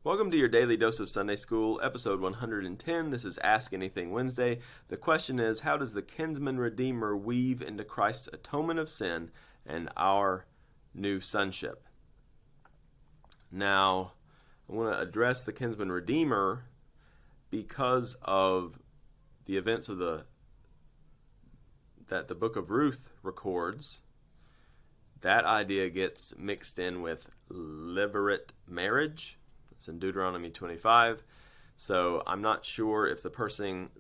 Welcome to your Daily Dose of Sunday School, episode 110. This is Ask Anything Wednesday. The question is, how does the Kinsman Redeemer weave into Christ's atonement of sin and our new sonship? Now, I want to address the Kinsman Redeemer because of the events of that the book of Ruth records. That idea gets mixed in with levirate marriage. It's in Deuteronomy 25. So I'm not sure if the person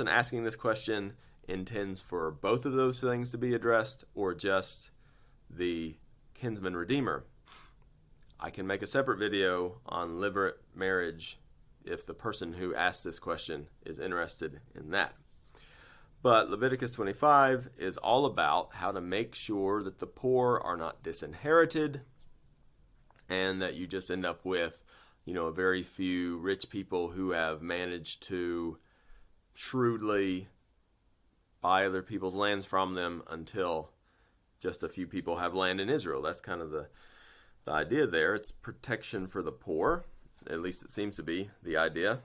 asking this question intends for both of those things to be addressed or just the Kinsman Redeemer. I can make a separate video on levirate marriage if the person who asked this question is interested in that. But Leviticus 25 is all about how to make sure that the poor are not disinherited and that you just end up with a very few rich people who have managed to shrewdly buy other people's lands from them until just a few people have land in Israel. That's kind of the idea there. It's protection for the poor. At least it seems to be the idea.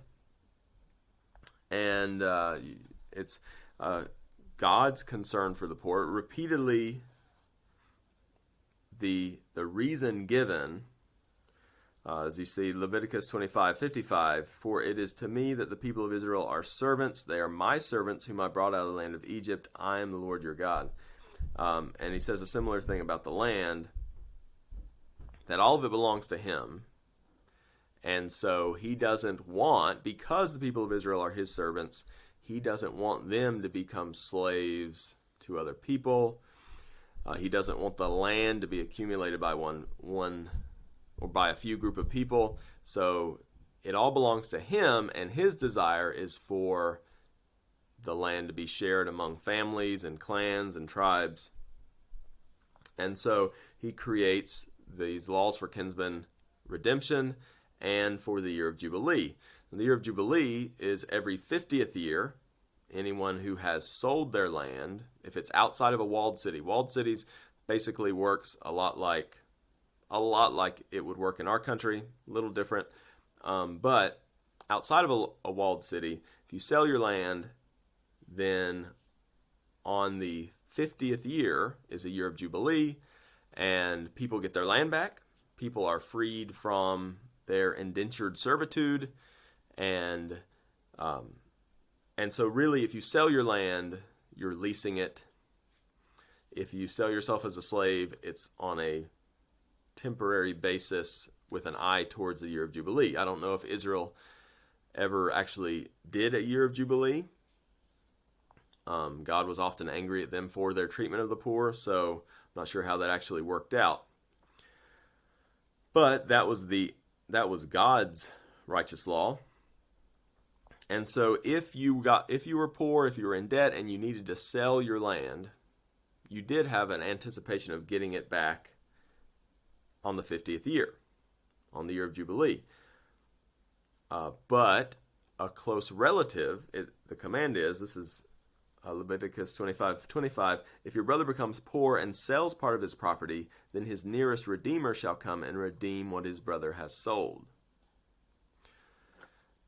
And it's God's concern for the poor. Repeatedly, the reason given, as you see, Leviticus 25:55, for it is to me that the people of Israel are servants. They are my servants whom I brought out of the land of Egypt. I am the Lord your God. And he says a similar thing about the land, that all of it belongs to him. And so he doesn't want, because the people of Israel are his servants, he doesn't want them to become slaves to other people. He doesn't want the land to be accumulated by one or by a few group of people. So it all belongs to him, and his desire is for the land to be shared among families and clans and tribes. And so he creates these laws for kinsman redemption and for the year of Jubilee. And the year of Jubilee is every 50th year. Anyone who has sold their land, if it's outside of a walled cities basically works a lot like it would work in our country, a little different. But outside of a walled city, if you sell your land, then on the 50th year is a year of Jubilee, and people get their land back. People are freed from their indentured servitude, and so really, if you sell your land, you're leasing it. If you sell yourself as a slave, it's on a temporary basis with an eye towards the year of Jubilee. I don't know if Israel ever actually did a year of Jubilee. God was often angry at them for their treatment of the poor, so I'm not sure how that actually worked out. But that was God's righteous law. And so if you were poor, if you were in debt and you needed to sell your land, you did have an anticipation of getting it back on the 50th year, on the year of Jubilee. But a close relative, the command is, this is Leviticus 25:25, if your brother becomes poor and sells part of his property, then his nearest redeemer shall come and redeem what his brother has sold.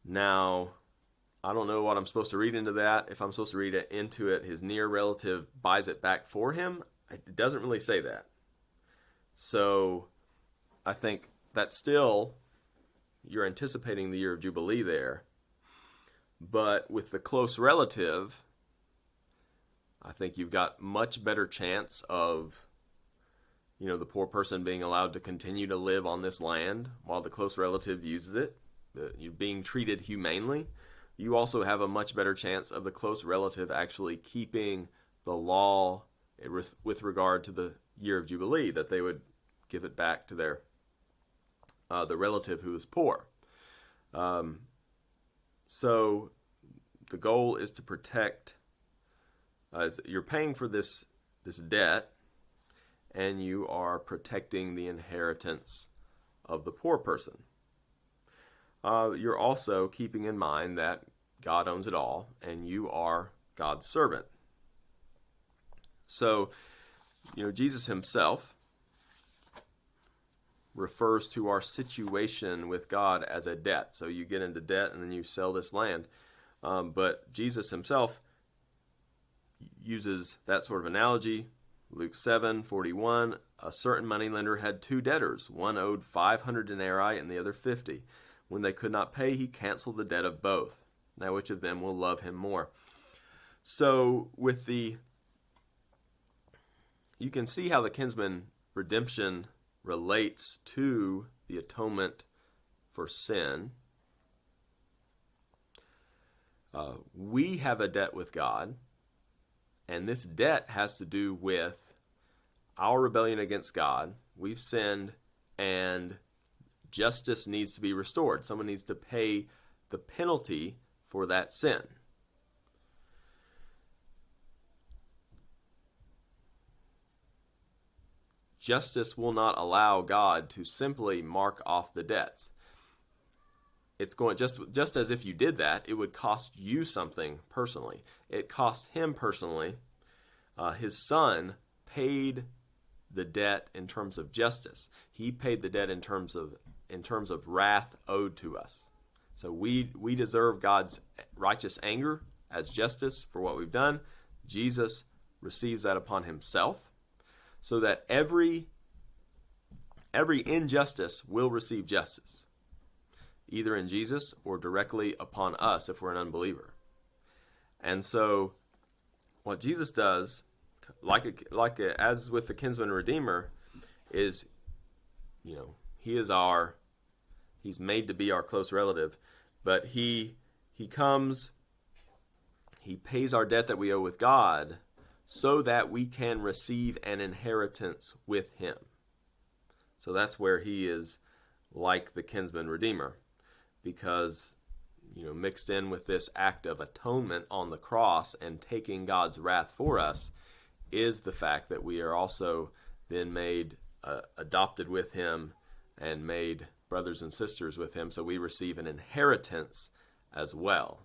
Now, I don't know what I'm supposed to read into that. If I'm supposed to read it into it, his near relative buys it back for him. It doesn't really say that. So I think that still, you're anticipating the year of Jubilee there. But with the close relative, I think you've got much better chance of, the poor person being allowed to continue to live on this land while the close relative uses it, you being treated humanely. You also have a much better chance of the close relative actually keeping the law with regard to the year of Jubilee, that they would give it back to the relative who is poor. So the goal is to protect, as you're paying for this debt, and you are protecting the inheritance of the poor person. You're also keeping in mind that God owns it all, and you are God's servant. So, Jesus himself refers to our situation with God as a debt. So you get into debt and then you sell this land. But Jesus himself uses that sort of analogy. Luke 7:41, a certain moneylender had two debtors. One owed 500 denarii and the other 50. When they could not pay, he canceled the debt of both. Now which of them will love him more? So you can see how the kinsman redemption relates to the atonement for sin. We have a debt with God, and this debt has to do with our rebellion against God. We've sinned, and justice needs to be restored. Someone needs to pay the penalty for that sin. Justice will not allow God to simply mark off the debts. It's going just as if you did that, it would cost you something personally. It cost him personally. His son paid the debt in terms of justice. He paid the debt in terms of wrath owed to us. So we deserve God's righteous anger as justice for what we've done. Jesus receives that upon himself, so that every injustice will receive justice, either in Jesus or directly upon us if we're an unbeliever. And so what Jesus does, as with the Kinsman Redeemer, is, he's made to be our close relative, but he comes, he pays our debt that we owe with God so that we can receive an inheritance with him. So that's where he is like the Kinsman Redeemer, because mixed in with this act of atonement on the cross and taking God's wrath for us is the fact that we are also then made adopted with him and made brothers and sisters with him, so we receive an inheritance as well.